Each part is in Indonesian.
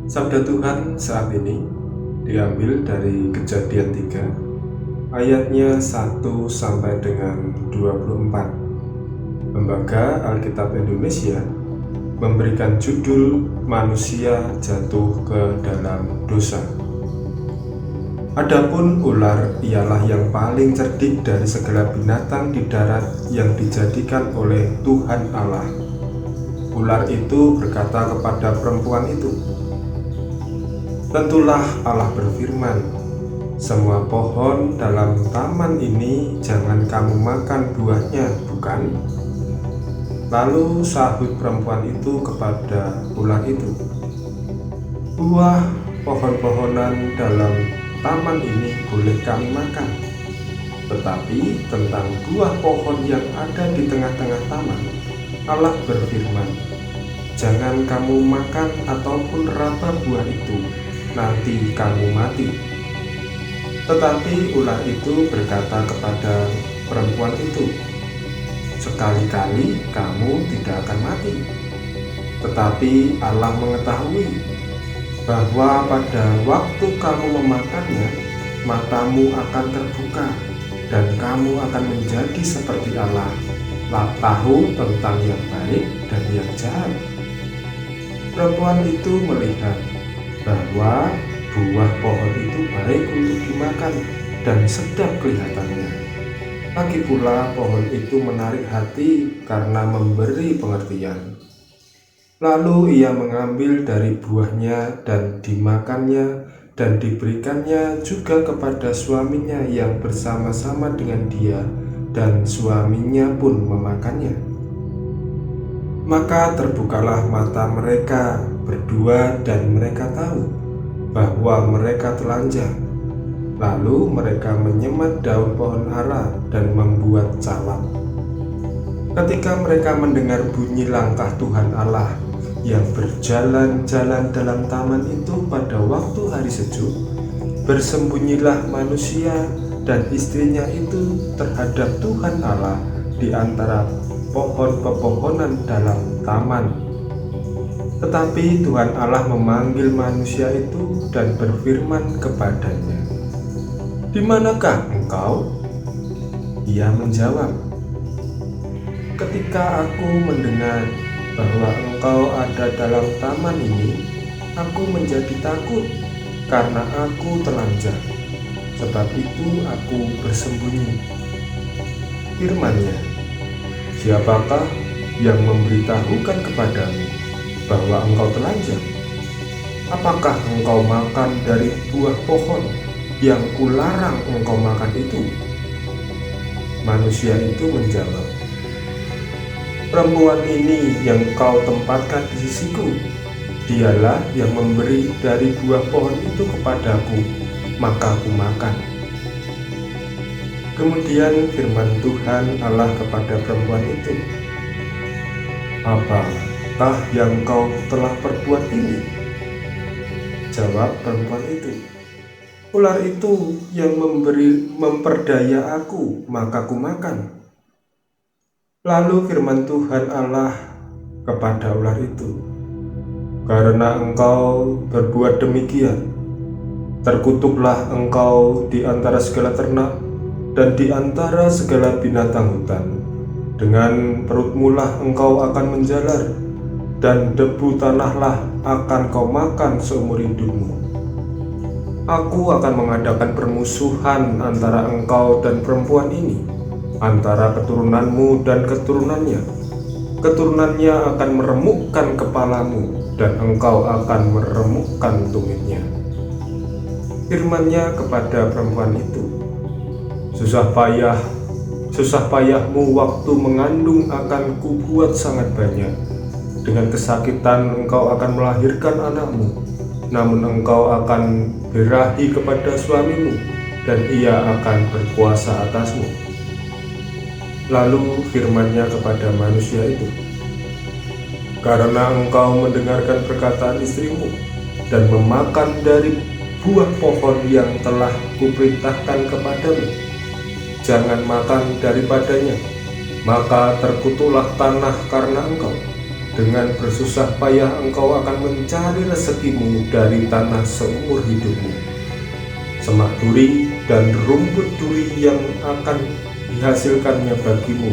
Sabda Tuhan saat ini diambil dari Kejadian 3 ayatnya 1 sampai dengan 24. Lembaga Alkitab Indonesia memberikan judul Manusia Jatuh ke Dalam Dosa. Adapun ular ialah yang paling cerdik dari segala binatang di darat yang dijadikan oleh Tuhan Allah. Ular itu berkata kepada perempuan itu, "Tentulah Allah berfirman, semua pohon dalam taman ini jangan kamu makan buahnya, bukan?" Lalu sahut perempuan itu kepada ular itu, "Buah pohon-pohonan dalam taman ini boleh kami makan, tetapi tentang buah pohon yang ada di tengah-tengah taman, Allah berfirman, jangan kamu makan ataupun raba buah itu, nanti kamu mati." Tetapi ular itu berkata kepada perempuan itu, "Sekali-kali kamu tidak akan mati. Tetapi Allah mengetahui bahwa pada waktu kamu memakannya, matamu akan terbuka dan kamu akan menjadi seperti Allah, tahu tentang yang baik dan yang jahat." Perempuan itu melihat bahwa buah pohon itu baik untuk dimakan dan sedap kelihatannya. Lagi pula pohon itu menarik hati karena memberi pengertian. Lalu ia mengambil dari buahnya dan dimakannya dan diberikannya juga kepada suaminya yang bersama-sama dengan dia, dan suaminya pun memakannya. Maka terbukalah mata mereka berdua dan mereka tahu bahwa mereka telanjang. Lalu mereka menyemat daun pohon ara dan membuat calak. Ketika mereka mendengar bunyi langkah Tuhan Allah yang berjalan-jalan dalam taman itu pada waktu hari sejuk, bersembunyilah manusia dan istrinya itu terhadap Tuhan Allah di antara pohon-pepohonan dalam taman. Tetapi Tuhan Allah memanggil manusia itu dan berfirman kepadanya, "Di manakah engkau?" Ia menjawab, "Ketika aku mendengar bahwa engkau ada dalam taman ini, aku menjadi takut karena aku telanjang. Sebab itu aku bersembunyi." Firman-Nya, "Siapakah yang memberitahukan kepadamu bahwa engkau telanjang? Apakah engkau makan dari buah pohon yang kularang engkau makan itu?" Manusia itu menjawab, "Perempuan ini yang kau tempatkan di sisiku, dialah yang memberi dari buah pohon itu kepadaku, maka aku makan." Kemudian firman Tuhan Allah kepada perempuan itu, "Apakah yang kau telah perbuat ini?" Jawab perempuan itu, "Ular itu yang memperdaya aku, maka ku makan." Lalu firman Tuhan Allah kepada ular itu, "Karena engkau berbuat demikian, terkutuklah engkau di antara segala ternak dan di antara segala binatang hutan. Dengan perutmu lah engkau akan menjalar, dan debu tanahlah akan kau makan seumur hidupmu. Aku akan mengadakan permusuhan antara engkau dan perempuan ini, antara keturunanmu dan keturunannya. Keturunannya akan meremukkan kepalamu, dan engkau akan meremukkan tumitnya." Firman-Nya kepada perempuan itu, Susah payahmu waktu mengandung akan kubuat sangat banyak. Dengan kesakitan engkau akan melahirkan anakmu, namun engkau akan berahi kepada suamimu, dan ia akan berkuasa atasmu." Lalu firman-Nya kepada manusia itu, "Karena engkau mendengarkan perkataan istrimu dan memakan dari buah pohon yang telah kuperintahkan kepadamu, jangan makan daripadanya, maka terkutuklah tanah karena engkau, Dengan bersusah payah engkau akan mencari rezekimu dari tanah seumur hidupmu. Semak duri dan rumput duri yang akan dihasilkannya bagimu,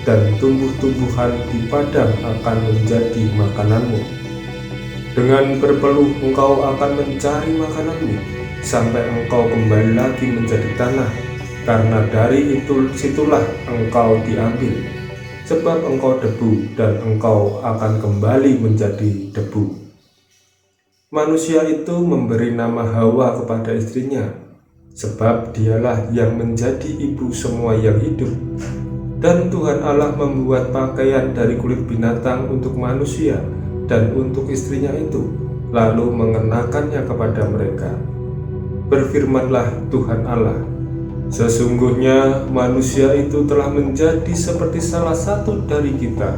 dan tumbuh-tumbuhan di padang akan menjadi makananmu. Dengan berpeluh engkau akan mencari makananmu, sampai engkau kembali lagi menjadi tanah, karena dari situlah engkau diambil. Sebab engkau debu, dan engkau akan kembali menjadi debu. Manusia itu memberi nama Hawa kepada istrinya, sebab dialah yang menjadi ibu semua yang hidup. Dan Tuhan Allah membuat pakaian dari kulit binatang untuk manusia dan untuk istrinya itu, lalu mengenakannya kepada mereka. Berfirmanlah Tuhan Allah, sesungguhnya manusia itu telah menjadi seperti salah satu dari kita,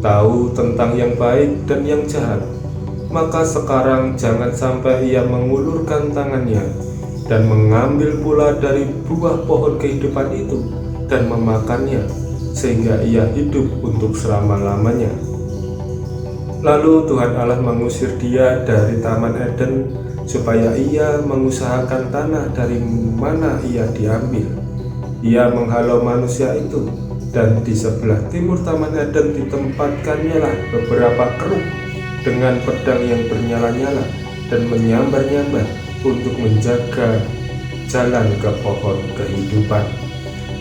tahu tentang yang baik dan yang jahat. Maka sekarang jangan sampai ia mengulurkan tangannya dan mengambil pula dari buah pohon kehidupan itu dan memakannya, sehingga ia hidup untuk selama-lamanya. Lalu Tuhan Allah mengusir dia dari Taman Eden, supaya ia mengusahakan tanah dari mana ia diambil. Ia menghalau manusia itu, dan di sebelah timur Taman Eden ditempatkannya lah beberapa keruk dengan pedang yang bernyala-nyala dan menyambar-nyambar untuk menjaga jalan ke pohon kehidupan.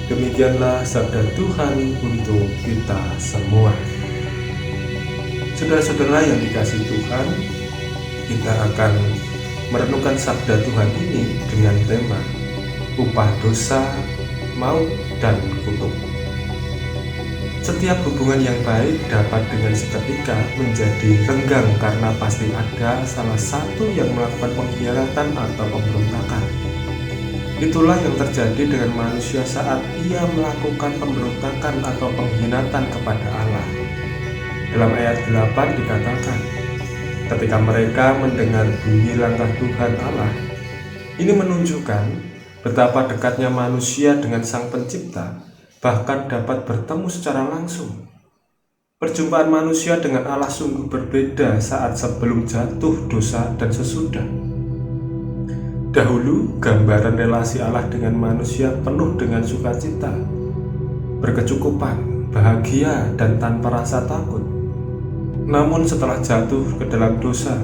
Demikianlah sabda Tuhan untuk kita semua. Saudara-saudara yang dikasihi Tuhan, kita akan merenungkan sabda Tuhan ini dengan tema upah dosa, maut, dan kutuk. Setiap hubungan yang baik dapat dengan seketika menjadi renggang karena pasti ada salah satu yang melakukan pengkhianatan atau pemberontakan. Itulah yang terjadi dengan manusia saat ia melakukan pemberontakan atau pengkhianatan kepada Allah. Dalam ayat 8 dikatakan, ketika mereka mendengar bunyi langkah Tuhan Allah, ini menunjukkan betapa dekatnya manusia dengan Sang Pencipta, bahkan dapat bertemu secara langsung. Perjumpaan manusia dengan Allah sungguh berbeda saat sebelum jatuh dosa dan sesudah. Dahulu, gambaran relasi Allah dengan manusia penuh dengan sukacita, berkecukupan, bahagia, dan tanpa rasa takut. Namun setelah jatuh ke dalam dosa,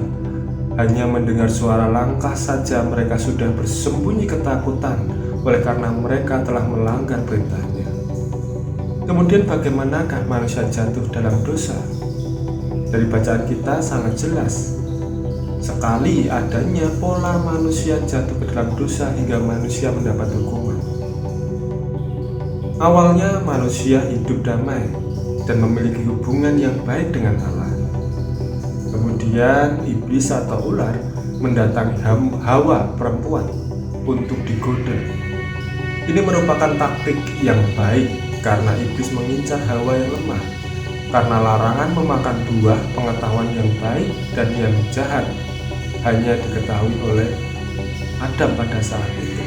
hanya mendengar suara langkah saja mereka sudah bersembunyi ketakutan oleh karena mereka telah melanggar perintahnya. Kemudian bagaimanakah manusia jatuh dalam dosa? Dari bacaan kita sangat jelas sekali adanya pola manusia jatuh ke dalam dosa hingga manusia mendapat hukuman. Awalnya manusia hidup damai dan memiliki hubungan yang baik dengan Allah. Kemudian iblis atau ular mendatangi Hawa perempuan untuk digoda. Ini merupakan taktik yang baik karena iblis mengincar Hawa yang lemah, karena larangan memakan buah pengetahuan yang baik dan yang jahat hanya diketahui oleh Adam pada saat itu.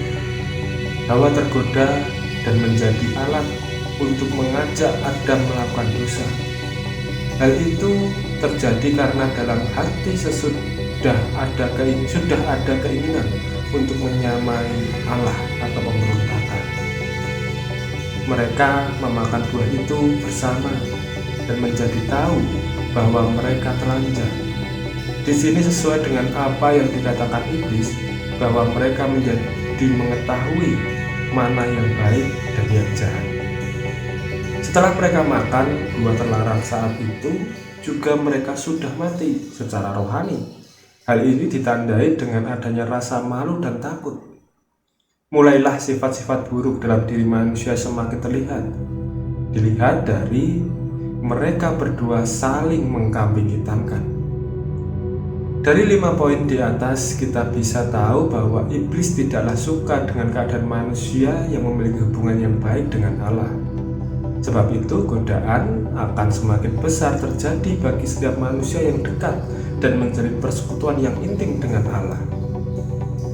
Hawa tergoda dan menjadi alat untuk mengajak Adam melakukan dosa. Hal itu terjadi karena dalam hati sudah ada keinginan untuk menyamai Allah atau pemberontakan. Mereka memakan buah itu bersama dan menjadi tahu bahwa mereka telanjang. Di sini sesuai dengan apa yang dikatakan iblis, bahwa mereka menjadi mengetahui mana yang baik dan yang jahat. Setelah mereka makan buah terlarang saat itu, juga mereka sudah mati secara rohani. Hal ini ditandai dengan adanya rasa malu dan takut. Mulailah sifat-sifat buruk dalam diri manusia semakin terlihat. Dilihat dari mereka berdua saling mengkambing hitamkan. Dari 5 poin di atas kita bisa tahu bahwa iblis tidaklah suka dengan keadaan manusia yang memiliki hubungan yang baik dengan Allah. Sebab itu godaan akan semakin besar terjadi bagi setiap manusia yang dekat dan menjalin persekutuan yang intim dengan Allah.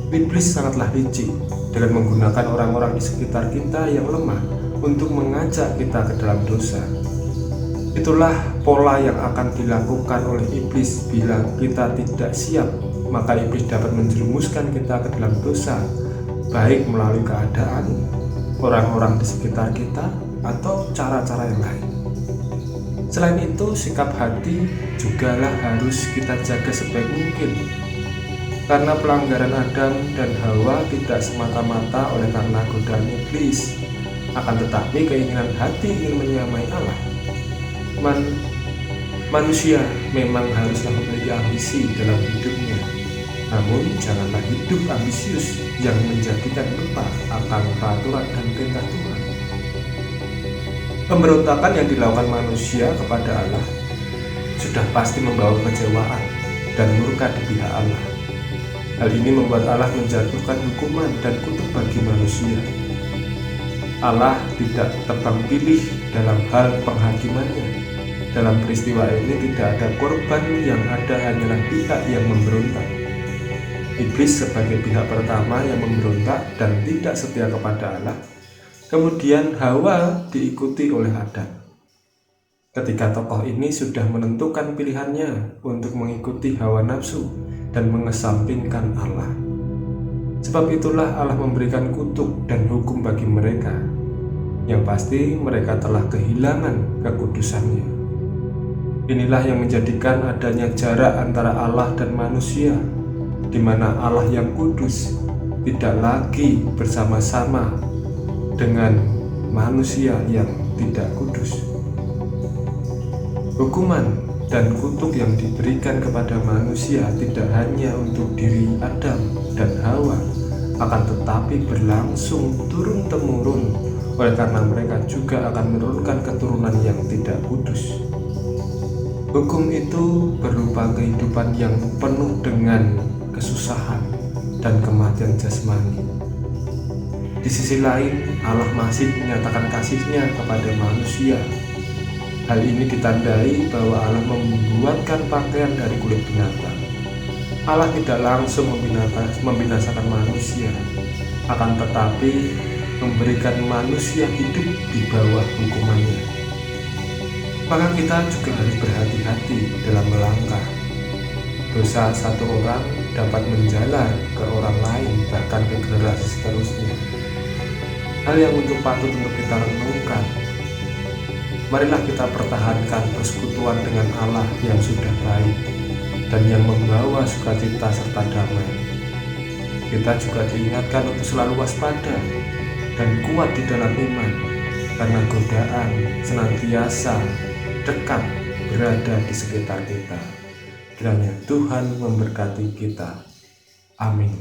Iblis sangatlah licik dengan menggunakan orang-orang di sekitar kita yang lemah untuk mengajak kita ke dalam dosa. Itulah pola yang akan dilakukan oleh iblis bila kita tidak siap. Maka iblis dapat menjerumuskan kita ke dalam dosa, baik melalui keadaan, orang-orang di sekitar kita, atau cara-cara yang lain. Selain itu, sikap hati jugalah harus kita jaga sebaik mungkin. Karena pelanggaran Adam dan Hawa tidak semata-mata oleh karena godaan iblis, akan tetapi keinginan hati ingin menyamai Allah. Manusia memang haruslah memiliki ambisi dalam hidupnya, namun janganlah hidup ambisius yang menjadikan lupa akan peraturan dan perintah Tuhan. Pemberontakan yang dilakukan manusia kepada Allah sudah pasti membawa kekecewaan dan murka di pihak Allah. Hal ini membuat Allah menjatuhkan hukuman dan kutuk bagi manusia. Allah tidak tebang pilih dalam hal penghakimannya. Dalam peristiwa ini tidak ada korban, yang ada hanyalah pihak yang memberontak. Iblis sebagai pihak pertama yang memberontak dan tidak setia kepada Allah. Kemudian Hawa diikuti oleh Adam. Ketika tokoh ini sudah menentukan pilihannya untuk mengikuti hawa nafsu dan mengesampingkan Allah. Sebab itulah Allah memberikan kutuk dan hukum bagi mereka. Yang pasti mereka telah kehilangan kekudusannya. Inilah yang menjadikan adanya jarak antara Allah dan manusia, di mana Allah yang kudus tidak lagi bersama-sama dengan manusia yang tidak kudus. Hukuman dan kutuk yang diberikan kepada manusia tidak hanya untuk diri Adam dan Hawa, akan tetapi berlangsung turun-temurun, oleh karena mereka juga akan menurunkan keturunan yang tidak kudus. Hukum itu berupa kehidupan yang penuh dengan kesusahan dan kematian jasmani. Di sisi lain, Allah masih menyatakan kasih-Nya kepada manusia. Hal ini ditandai bahwa Allah membuatkan pakaian dari kulit binatang. Allah tidak langsung membinasakan manusia, akan tetapi memberikan manusia hidup di bawah hukumannya. Maka kita juga harus berhati-hati dalam melangkah. Dosa satu orang dapat menjalar ke orang lain, bahkan ke generasi seterusnya. Hal yang patut untuk kita renungkan. Marilah kita pertahankan persekutuan dengan Allah yang sudah baik dan yang membawa sukacita serta damai. Kita juga diingatkan untuk selalu waspada dan kuat di dalam iman, karena godaan senantiasa dekat berada di sekitar kita. Kiranya Tuhan memberkati kita. Amin.